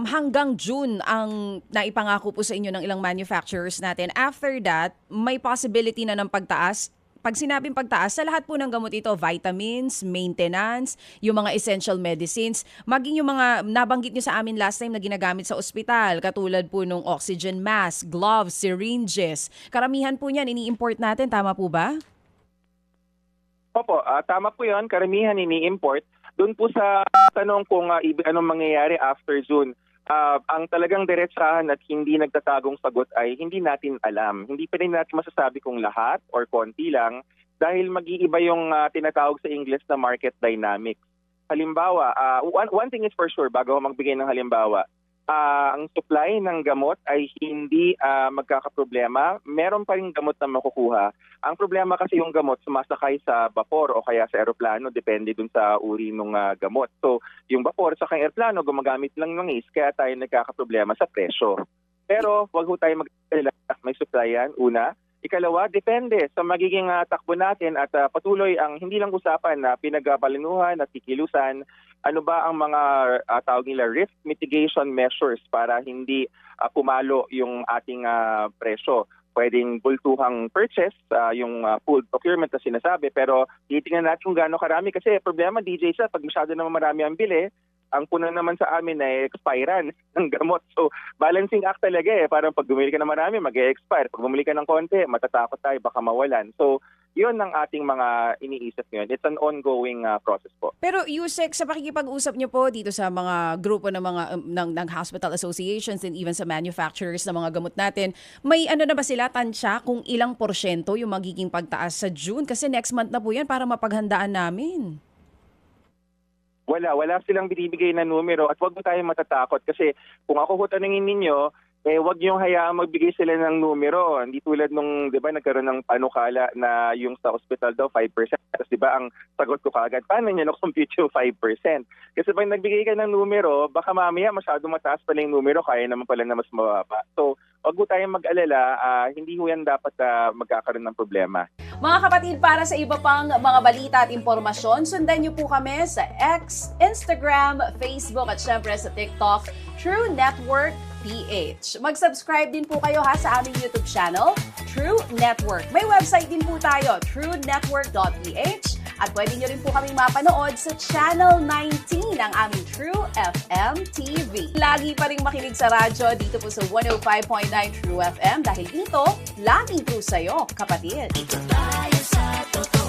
Hanggang June ang naipangako po sa inyo ng ilang manufacturers natin. After that, may possibility na ng pagtaas. Pag sinabing pagtaas, sa lahat po ng gamot ito, vitamins, maintenance, yung mga essential medicines, maging yung mga nabanggit nyo sa amin last time na ginagamit sa ospital, katulad po nung oxygen mask, gloves, syringes. Karamihan po niyan, ini-import natin, tama po ba? Opo, tama po yun. Karamihan ini-import. Doon po sa tanong kung anong mangyayari after June, ang talagang diretsahan at hindi nagtatagong sagot ay hindi natin alam. Hindi pa rin natin masasabi kung lahat or konti lang dahil mag-iiba yung tinatawag sa English na market dynamics. Halimbawa, one thing is for sure bago ako magbigay ng halimbawa, ang supply ng gamot ay hindi magkakaproblema. Meron pa rin gamot na makukuha. Ang problema kasi yung gamot sumasakay sa vapor o kaya sa aeroplano, depende dun sa uri ng gamot. So, yung vapor sa aeroplano, gumagamit lang ng is, kaya tayo nagkakaproblema sa presyo. Pero wag ho tayo mag-alala, may supply yan, una. Ikalawa, depende sa magiging takbo natin at patuloy ang hindi lang usapan na pinagpalinuhan at kikilusan. Ano ba ang mga tawag nila risk mitigation measures para hindi pumalo yung ating presyo? Pwedeng bultuhang purchase, yung full procurement na sinasabi, pero titingnan natin kung gaano karami kasi problema DJ sa pag masyado naman marami ang bili, ang puno naman sa amin ay expiran ng gamot. So, balancing act talaga Parang pag bumili ka ng marami, mag-expire. Pag bumili ka ng konti, matatakot tayo, baka mawalan. So, yun ang ating mga iniisip ngayon. It's an ongoing process po. Pero Yusek, sa pakikipag-usap niyo po dito sa mga grupo ng mga ng hospital associations and even sa manufacturers ng mga gamot natin, may ano na ba sila tansya kung ilang porsyento yung magiging pagtaas sa June? Kasi next month na po yan para mapaghandaan namin. Wala silang binibigay na numero at wag mo tayong matatakot kasi kung ako ho tanungin ninyo, wag niyong hayaang magbigay sila ng numero. Hindi tulad nung, di ba, nagkaroon ng panukala na yung sa hospital daw 5%. Tapos di ba, ang sagot ko kagad, paano niya na-compute yung 5%? Kasi pag nagbigay ka ng numero, baka mamaya masyado mataas pala yung numero, kaya naman pala na mas mababa. So, wag mo tayong mag-alala, hindi ho yan dapat magkakaroon ng problema. Mga kapatid, para sa iba pang mga balita at impormasyon, sundan niyo po kami sa X, Instagram, Facebook at syempre sa TikTok, True Network PH. Mag-subscribe din po kayo sa aming YouTube channel, True Network. May website din po tayo, truenetwork.ph at pwede nyo rin po kaming mapanood sa Channel 19 ng aming True FM TV. Lagi pa rin makinig sa radyo dito po sa 105.9 True FM dahil dito, laging true sa'yo, kapatid. Ito tayo sa totoo.